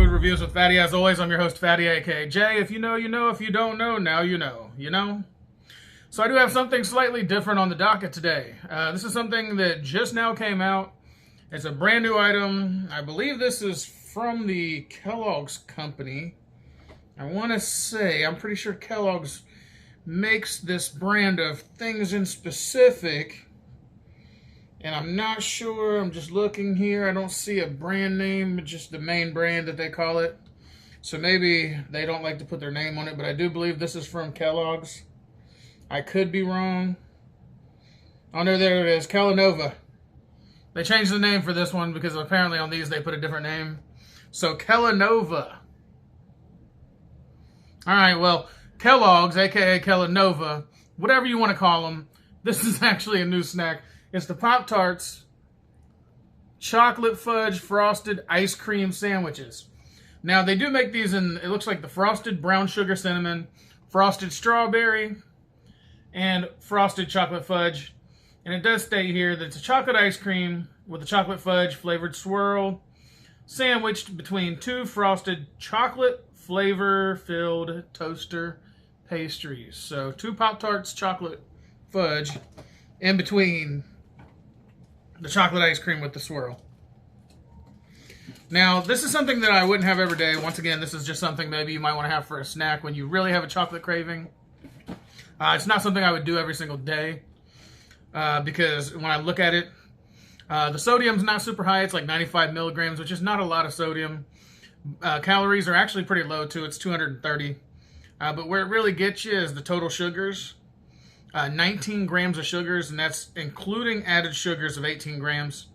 Food Reviews with Fatty. As always, I'm your host, Fatty, aka Jay. If you know, you know. If you don't know, now you know. You know? So I do have something slightly different on the docket today. This is something that just now came out. It's a brand new item. I believe this is from the Kellogg's company. I want to say, I'm pretty sure Kellogg's makes this brand of things in specific. And I'm not sure, I'm just looking here. I don't see a brand name, just the main brand that they call it. So maybe they don't like to put their name on it, but I do believe this is from Kellogg's. I could be wrong. Oh no, there it is, Kellanova. They changed the name for this one because apparently on these they put a different name. So Kellanova. Alright, well, Kellogg's, aka Kellanova, whatever you want to call them, this is actually a new snack. It's the Pop-Tarts chocolate fudge frosted ice cream sandwiches. Now, they do make these in, it looks like the frosted brown sugar cinnamon, frosted strawberry, and frosted chocolate fudge. And it does state here that it's a chocolate ice cream with a chocolate fudge flavored swirl sandwiched between two frosted chocolate flavor-filled toaster pastries. So, two Pop-Tarts chocolate fudge in between the chocolate ice cream with the swirl. Now, this is something that I wouldn't have every day. Once again, this is just something maybe you might want to have for a snack when you really have a chocolate craving. It's not something I would do every single day because when I look at it, the sodium's not super high. It's like 95 milligrams, which is not a lot of sodium. Calories are actually pretty low too. It's 230. But where it really gets you is the total sugars. 19 grams of sugars, and that's including added sugars of 18 grams.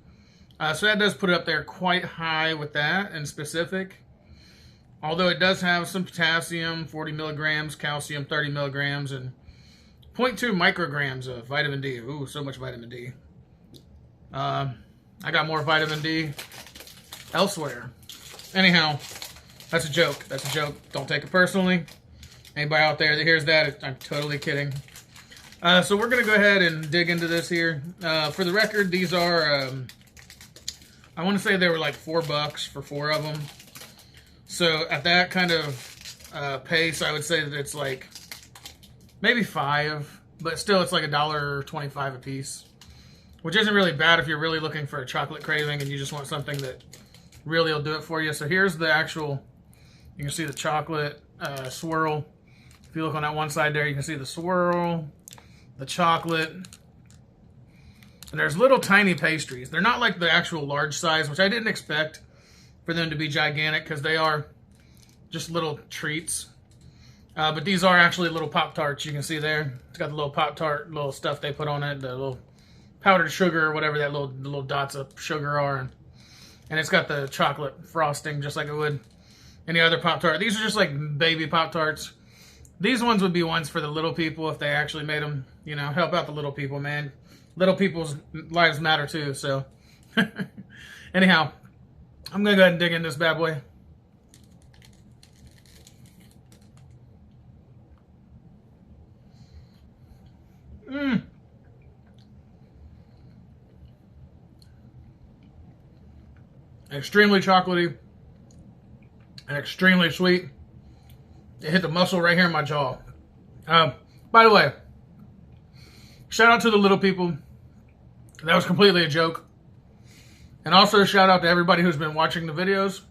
So that does put it up there quite high with that in specific. Although it does have some potassium, 40 milligrams, calcium, 30 milligrams, and 0.2 micrograms of vitamin D. Ooh, so much vitamin D. I got more vitamin D elsewhere. Anyhow, that's a joke. That's a joke. Don't take it personally. Anybody out there that hears that, I'm totally kidding. So we're going to go ahead and dig into this here. For the record, these are, I want to say they were like $4 for 4 of them. So at that kind of pace, I would say that it's like maybe 5, but still it's like $1.25 a piece, which isn't really bad if you're really looking for a chocolate craving and you just want something that really will do it for you. So here's the actual, you can see the chocolate swirl. If you look on that one side there, you can see the swirl, the chocolate, and there's little tiny pastries. They're not like the actual large size, which I didn't expect for them to be gigantic because they are just little treats. But these are actually little Pop-Tarts. You can see there. It's got the little Pop-Tart, little stuff they put on it, the little powdered sugar or whatever that the little dots of sugar are. And it's got the chocolate frosting just like it would any other Pop-Tart. These are just like baby Pop-Tarts. These ones would be ones for the little people if they actually made them. You know, help out the little people, man. Little people's lives matter too, so. Anyhow, I'm going to go ahead and dig in this bad boy. Extremely chocolatey and extremely sweet. It hit the muscle right here in my jaw. By the way, shout out to the little people. That was completely a joke. And also shout out to everybody who's been watching the videos.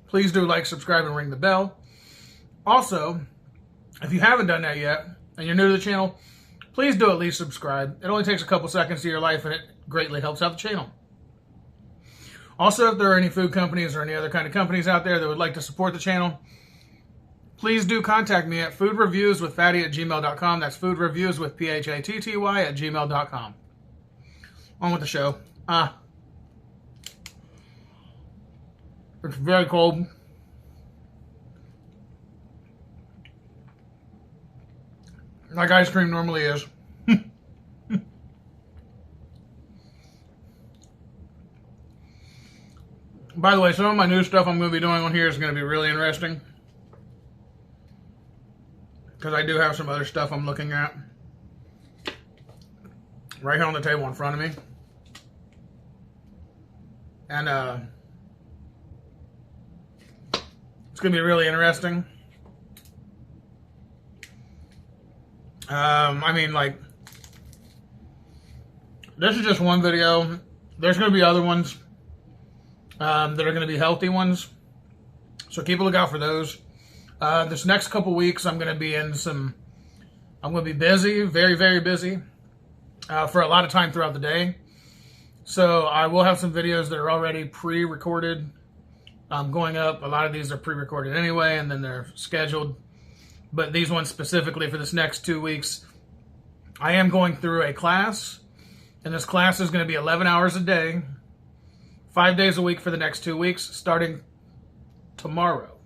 Please do like, subscribe, and ring the bell. Also, if you haven't done that yet, and you're new to the channel, please do at least subscribe. It only takes a couple seconds of your life, and it greatly helps out the channel. Also, if there are any food companies or any other kind of companies out there that would like to support the channel, please do contact me at foodreviewswithfatty@gmail.com. That's foodreviewswithphatty@gmail.com. On with the show. It's very cold. Like ice cream normally is. By the way, some of my new stuff I'm going to be doing on here is going to be really interesting. Because I do have some other stuff I'm looking at. Right here on the table in front of me. And It's going to be really interesting. I mean, like, this is just one video. There's going to be other ones that are going to be healthy ones. So keep a lookout for those. This next couple weeks, I'm going to be I'm going to be busy, very, very busy for a lot of time throughout the day. So I will have some videos that are already pre-recorded going up. A lot of these are pre-recorded anyway, and then they're scheduled. But these ones specifically for this next 2 weeks, I am going through a class. And this class is going to be 11 hours a day, 5 days a week for the next 2 weeks, starting tomorrow.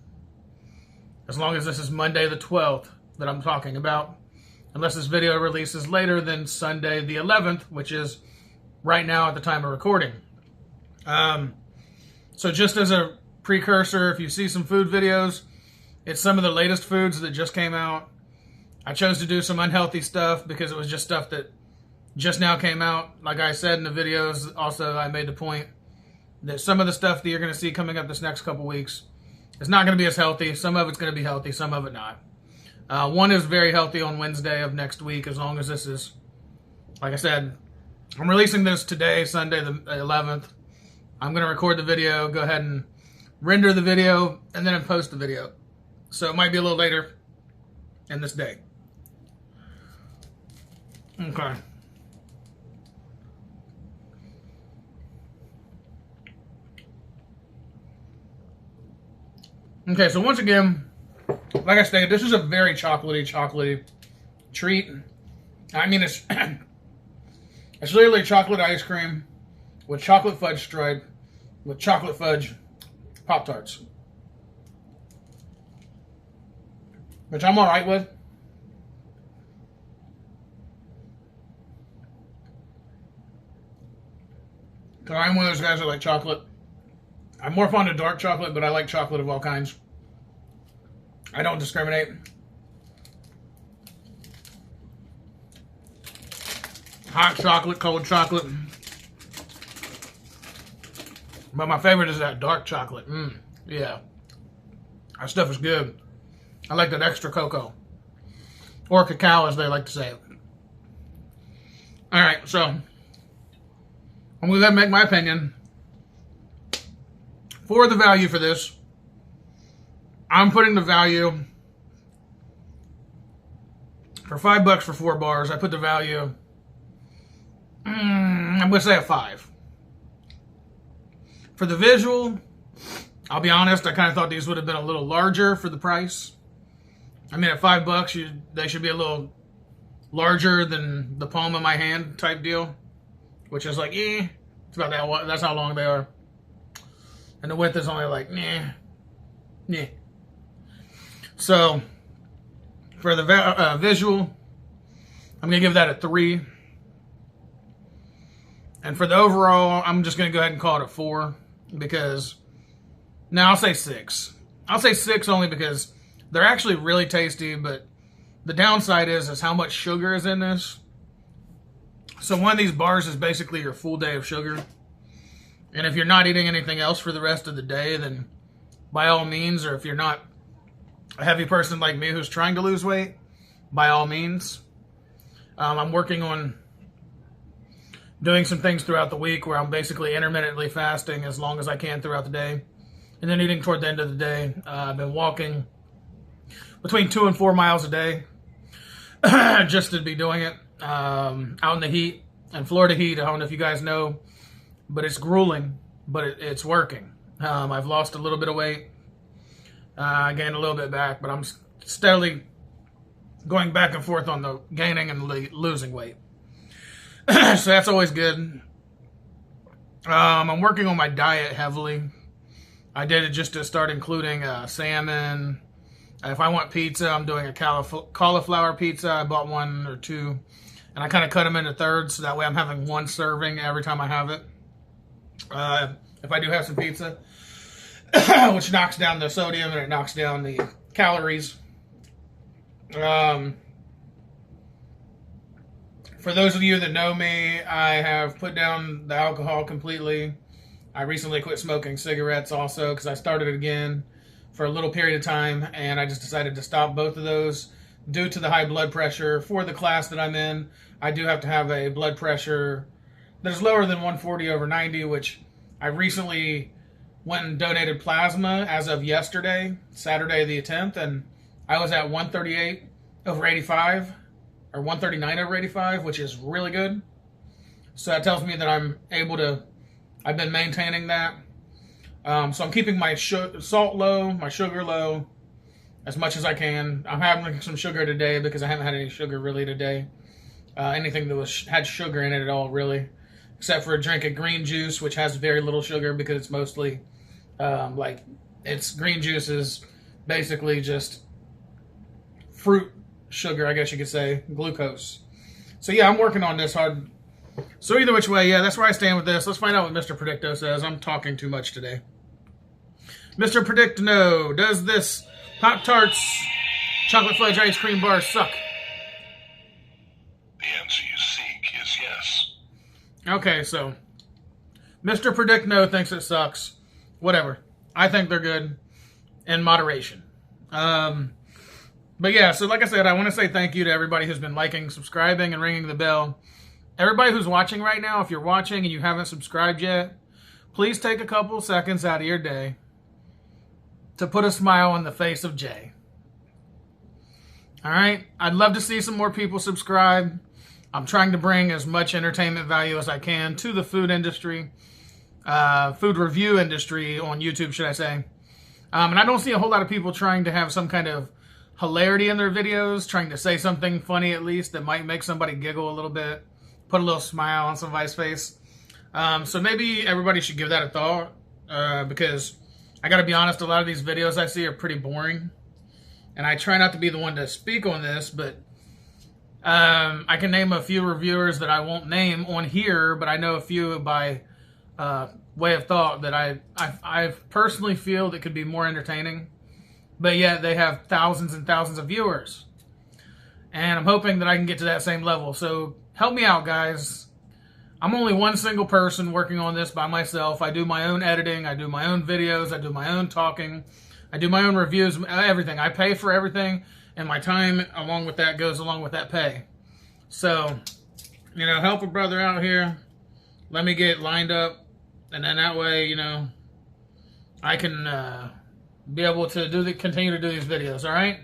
As long as this is Monday the 12th that I'm talking about. Unless this video releases later than Sunday the 11th, which is right now at the time of recording. So just as a precursor, if you see some food videos, it's some of the latest foods that just came out. I chose to do some unhealthy stuff because it was just stuff that just now came out. Like I said in the videos, also I made the point that some of the stuff that you're going to see coming up this next couple weeks is not going to be as healthy. Some of it's going to be healthy, some of it not. One is very healthy on Wednesday of next week, as long as this is, like I said, I'm releasing this today, Sunday the 11th. I'm going to record the video, go ahead and render the video, and then post the video. So it might be a little later in this day. Okay. Okay, so once again, like I stated, this is a very chocolatey treat. I mean, it's it's literally chocolate ice cream with chocolate fudge stripe with chocolate fudge Pop-Tarts, which I'm all right with. Because I'm one of those guys that like chocolate. I'm more fond of dark chocolate, but I like chocolate of all kinds. I don't discriminate. Hot chocolate, cold chocolate. But my favorite is that dark chocolate. Yeah. That stuff is good. I like that extra cocoa. Or cacao, as they like to say. Alright, so I'm going to go ahead and make my opinion. For the value for this, I'm putting the value for $5 for 4 bars. I put the value, I'm going to say a 5. For the visual, I'll be honest, I kind of thought these would have been a little larger for the price. I mean, at $5, they should be a little larger than the palm of my hand type deal, which is like, it's about that. That's how long they are. And the width is only like, nah. So, for the visual, I'm going to give that a 3. And for the overall, I'm just going to go ahead and call it a 4. Because, now I'll say 6. I'll say 6 only because they're actually really tasty, but the downside is how much sugar is in this. So one of these bars is basically your full day of sugar. And if you're not eating anything else for the rest of the day, then by all means, or if you're not a heavy person like me who's trying to lose weight, by all means. I'm working on doing some things throughout the week where I'm basically intermittently fasting as long as I can throughout the day. And then eating toward the end of the day. I've been walking between 2 and 4 miles a day just to be doing it out in the heat. And Florida heat, I don't know if you guys know, but it's grueling, but it's working. I've lost a little bit of weight. I gained a little bit back, but I'm steadily going back and forth on the gaining and losing weight. So that's always good. I'm working on my diet heavily. I did it just to start including salmon. If I want pizza, I'm doing a cauliflower pizza. I bought 1 or 2, and I kind of cut them into thirds, so that way I'm having 1 serving every time I have it. If I do have some pizza, which knocks down the sodium and it knocks down the calories. For those of you that know me, I have put down the alcohol completely. I recently quit smoking cigarettes also because I started it again for a little period of time, and I just decided to stop both of those due to the high blood pressure. For the class that I'm in, I do have to have a blood pressure that is lower than 140/90, which I recently went and donated plasma as of yesterday, Saturday the 10th, and I was at 138/85, or 139/85, which is really good. So that tells me that I've been maintaining that. So I'm keeping my salt low, my sugar low, as much as I can. I'm having some sugar today because I haven't had any sugar really today. Anything that had sugar in it at all, really. Except for a drink of green juice, which has very little sugar because it's mostly, green juice is basically just fruit sugar, I guess you could say, glucose. So yeah, I'm working on this hard. So either which way, yeah, that's where I stand with this. Let's find out what Mr. Predicto says. I'm talking too much today. Mr. Predicto, does this Pop-Tarts chocolate fudge ice cream bar suck? The answer you seek is yes. Okay, so Mr. Predicto thinks it sucks. Whatever. I think they're good in moderation. But yeah, so like I said, I want to say thank you to everybody who's been liking, subscribing, and ringing the bell. Everybody who's watching right now, if you're watching and you haven't subscribed yet, please take a couple seconds out of your day to put a smile on the face of Jay. All right? I'd love to see some more people subscribe. I'm trying to bring as much entertainment value as I can to the food industry, food review industry on YouTube, should I say. And I don't see a whole lot of people trying to have some kind of hilarity in their videos, trying to say something funny at least that might make somebody giggle a little bit, put a little smile on somebody's face. So maybe everybody should give that a thought, because I gotta be honest, a lot of these videos I see are pretty boring. And I try not to be the one to speak on this, but I can name a few reviewers that I won't name on here, but I know a few by way of thought that I personally feel that could be more entertaining. But yet they have thousands and thousands of viewers. And I'm hoping that I can get to that same level. So help me out, guys. I'm only one single person working on this by myself. I do my own editing. I do my own videos. I do my own talking. I do my own reviews, everything. I pay for everything, and my time along with that goes along with that pay. So, help a brother out here. Let me get lined up, and then that way, I can be able to continue to do these videos, all right?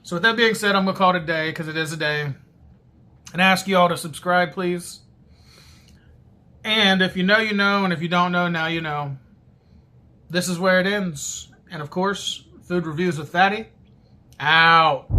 So with that being said, I'm going to call it a day, because it is a day, and ask you all to subscribe, please. And if you know, you know, and if you don't know, now you know. This is where it ends. And of course, Food Reviews with Fatty, out.